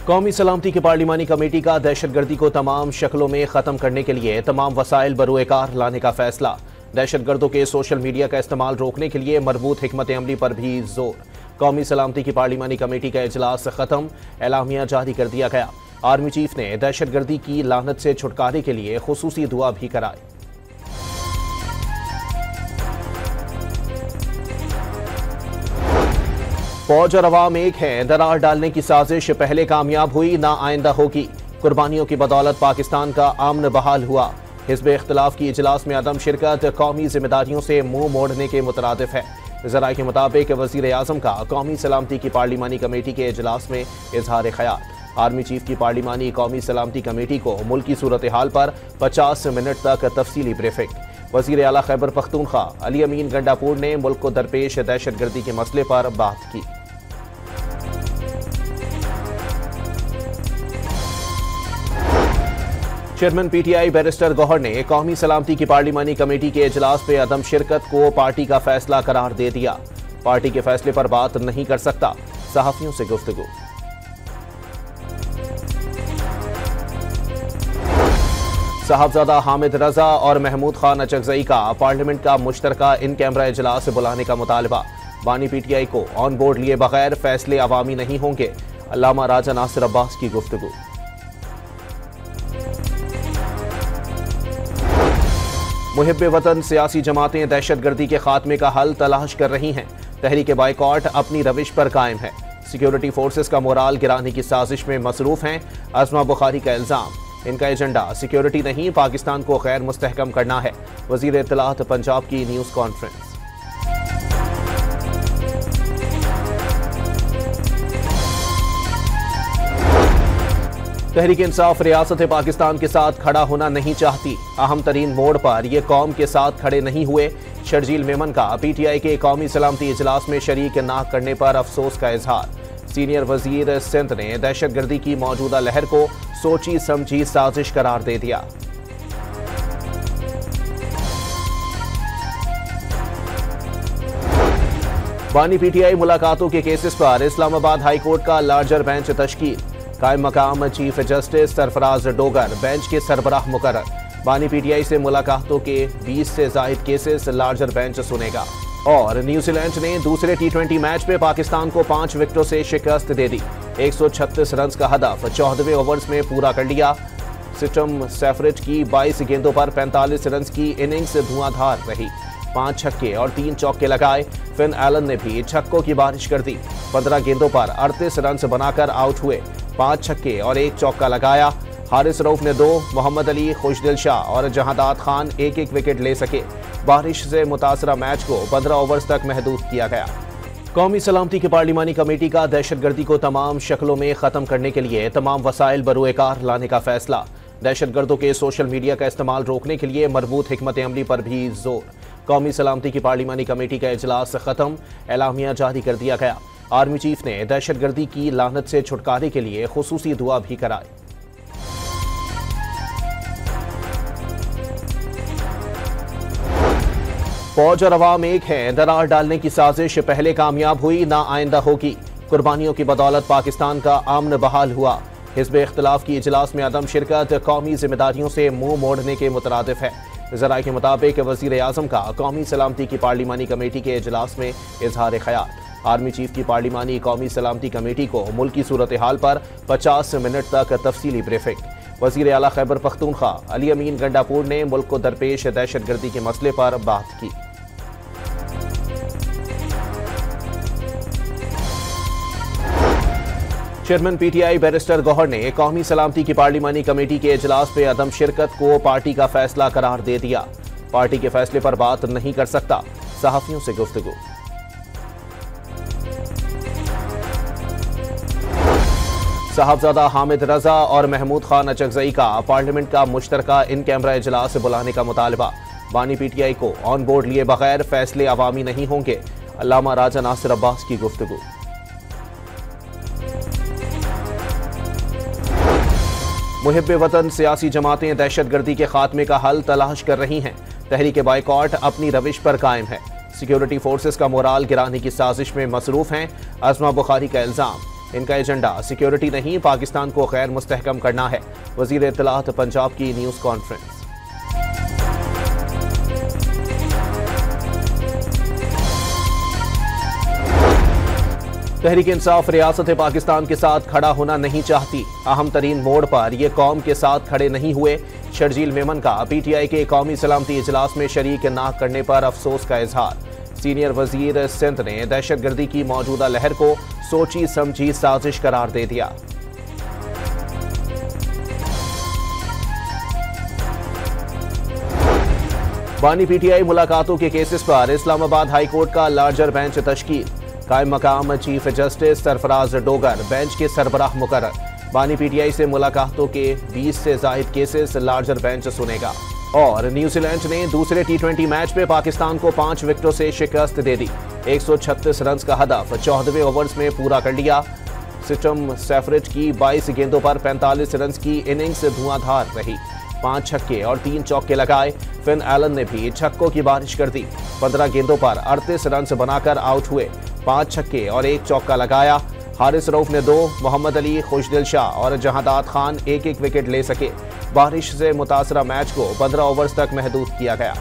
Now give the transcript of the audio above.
कौमी सलामती की पार्लिमानी कमेटी का दहशतगर्दी को तमाम शक्लों में ख़त्म करने के लिए तमाम वसाइल बरूएकार लाने का फैसला। दहशतगर्दों के सोशल मीडिया का इस्तेमाल रोकने के लिए मरबूत हिकमत अमली पर भी जोर। कौमी सलामती की पार्लिमानी कमेटी का इजलास ख़त्म, एलामिया जारी कर दिया गया। आर्मी चीफ ने दहशतगर्दी की लानत से छुटकारे के लिए खुसूसी दुआ भी कराई। फौज और अवाम एक हैं, दरार डालने की साजिश पहले कामयाब हुई, ना आइंदा होगी। कुर्बानियों की बदौलत पाकिस्तान का अमन बहाल हुआ। हिज़्ब इख्तिलाफ की इजलास में अदम शिरकत कौमी जिम्मेदारियों से मुंह मोड़ने के मुतरादिफ है। ज़राए के मुताबिक वज़ीर आज़म का कौमी सलामती की पार्लिमानी कमेटी के इजलास में इजहार ख्याल। आर्मी चीफ की पार्लिमानी कौमी सलामती कमेटी को मुल्की सूरत हाल पर 50 मिनट तक तफसीली ब्रीफिंग। वज़ीर आला खैबर पख्तूनख्वा अली अमीन गंडापुर ने मुल्क को दरपेश दहशतगर्दी के मसले पर बात की। चेयरमैन पीटीआई बैरिस्टर गौहर ने कौमी सलामती की पार्लिमानी कमेटी के इजलास पे अदम शिरकत को पार्टी का फैसला करार दे दिया। पार्टी के फैसले पर बात नहीं कर सकता, सहाफियों से गुफ्तगू। साहबजादा हामिद रजा और महमूद खान अचकजई का पार्लियामेंट का मुश्तरका इन कैमरा इजलास बुलाने का मुतालबा। बानी पीटीआई को ऑन बोर्ड लिए बगैर फैसले अवामी नहीं होंगे, अल्लामा राजा नासिर अब्बास की गुफ्तगू। मुहिब्बे वतन सियासी जमातें दहशतगर्दी के खात्मे का हल तलाश कर रही हैं। तहरीक बाइकॉट अपनी रविश पर कायम है। सिक्योरिटी फोर्सेस का मोराल गिराने की साजिश में मसरूफ हैं। अज़मा बुखारी का इल्जाम, इनका एजेंडा सिक्योरिटी नहीं पाकिस्तान को गैर मुस्तहकम करना है। वज़ीर इत्तलात पंजाब की न्यूज़ कॉन्फ्रेंस। तहरीक इंसाफ रियासत पाकिस्तान के साथ खड़ा होना नहीं चाहती। अहम तरीन मोड़ पर यह कौम के साथ खड़े नहीं हुए। शर्जील मेमन का पीटीआई के कौमी सलामती इजलास में शरीक ना करने पर अफसोस का इजहार। सीनियर वजीर सिंध ने दहशतगर्दी की मौजूदा लहर को सोची समझी साजिश करार दे दिया। बानी पीटीआई मुलाकातों के केसेस पर इस्लामाबाद हाईकोर्ट का लार्जर बेंच तश्कील। कायम मकाम chief justice Sarfaraz Dogar bench के सरबराह मुकर्रर। बानी पीटीआई से मुलाकातों के 20 से जायद केसेस लार्जर बेंच सुनेगा। और न्यूजीलैंड ने दूसरे टी20 मैच में पाकिस्तान को 5 विकेटों से शिकस्त दे दी। 136 रन का हदफ 14वें ओवर्स में पूरा कर लिया। सिस्टम सेफरिज की 22 गेंदों पर 45 रन की इनिंग्स धुआंधार रही। 5 छक्के और 3 चौके लगाए। फिन एलन ने भी छक्कों की बारिश कर दी। 15 गेंदों पर 38 रन बनाकर आउट हुए। 5 छक्के और 1 चौका लगाया। हारिस रऊफ ने 2, मोहम्मद अली, खुशदिल शाह और जहादात खान 1-1 विकेट ले सके। बारिश से मुतासरा मैच को 15 ओवर्स तक महदूद किया गया। कौमी सलामती की पार्लिमानी कमेटी का दहशतगर्दी को तमाम शक्लों में ख़त्म करने के लिए तमाम वसाइल बरूएकार लाने का फैसला। दहशतगर्दों के सोशल मीडिया का इस्तेमाल रोकने के लिए मरबूत हिकमत अमली पर भी जोर। कौमी सलामती की पार्लिमानी कमेटी का इजलास ख़त्म, एलामिया जारी कर दिया गया। आर्मी चीफ ने दहशतगर्दी की लानत से छुटकारे के लिए खुसूसी दुआ भी कराई। फौज और अवाम एक हैं, दरार डालने की साजिश पहले कामयाब हुई, ना आइंदा होगी। कुर्बानियों की बदौलत पाकिस्तान का अमन बहाल हुआ। हिज़्ब इख्तिलाफ की इजलास में अदम शिरकत कौमी जिम्मेदारियों से मुंह मोड़ने के मुतरादिफ है। ज़राए के मुताबिक वज़ीर आज़म का कौमी सलामती की पार्लिमानी कमेटी के इजलास में इजहार ख्याल। आर्मी चीफ की पार्लिमानी कौमी सलामती कमेटी को मुल्की सूरत हाल पर 50 मिनट तक तफसीली ब्रीफिंग। वज़ीर आला खैबर पख्तूनख्वा अली अमीन गंडापुर ने मुल्क को दरपेश दहशतगर्दी के मसले पर बात की। चेयरमैन पीटीआई बैरिस्टर गौहर ने कौमी सलामती की पार्लिमानी कमेटी के इजलास पे अदम शिरकत को पार्टी का फैसला करार दे दिया। पार्टी के फैसले पर बात नहीं कर सकता, सहाफियों से गुफ्तगू। साहबजादा हामिद रजा और महमूद खान अचकजई का पार्लियामेंट का मुश्तरका इन कैमरा इजलास बुलाने का मुतालबा। बानी पीटीआई को ऑन बोर्ड लिए बगैर फैसले अवामी नहीं होंगे, अल्लामा राजा नासिर अब्बास की गुफ्तगू। मुहिब्बे वतन सियासी जमातें दहशतगर्दी के खात्मे का हल तलाश कर रही हैं। तहरीक बाइकॉट अपनी रविश पर कायम है। सिक्योरिटी फोर्सेस का मोराल गिराने की साजिश में मसरूफ हैं। अज़मा बुखारी का इल्जाम, इनका एजेंडा सिक्योरिटी नहीं, पाकिस्तान को गैर मुस्तहकम करना है। वजीर इत्तलात पंजाब की न्यूज कॉन्फ्रेंस। तहरीक इंसाफ रियासत पाकिस्तान के साथ खड़ा होना नहीं चाहती। अहम तरीन मोड़ पर ये कौम के साथ खड़े नहीं हुए। शर्जील मेमन का पीटीआई के कौमी सलामती इजलास में शरीक ना करने पर अफसोस का इजहार। सीनियर वजीर सिंध ने दहशतगर्दी की मौजूदा लहर को सोची समझी साजिश करार दे दिया। बानी पीटीआई मुलाकातों के केसेस पर इस्लामाबाद हाई कोर्ट का लार्जर बेंच तश्कील। कायम मकाम chief justice Sarfaraz Dogar bench के सरबराह मुकर्रर। बानी पीटीआई से मुलाकातों के 20 से जायद केसेस लार्जर बेंच सुनेगा। और न्यूजीलैंड ने दूसरे टी20 मैच में पाकिस्तान को 5 विकेटों से शिकस्त दे दी। 136 रन का हदफ 14वें ओवर्स में पूरा कर लिया। सिस्टम सेफरिज की 22 गेंदों पर 45 रन की इनिंग्स धुआंधार रही। 5 छक्के और 3 चौके लगाए। फिन एलन ने भी छक्कों की बारिश कर दी। 15 गेंदों पर 38 रन बनाकर आउट हुए। 5 छक्के और 1 चौका लगाया। हारिस रऊफ ने 2, मोहम्मद अली, खुशदिल शाह और जहादात खान 1-1 विकेट ले सके। बारिश से मुतासरा मैच को 15 ओवर्स तक महदूद किया गया।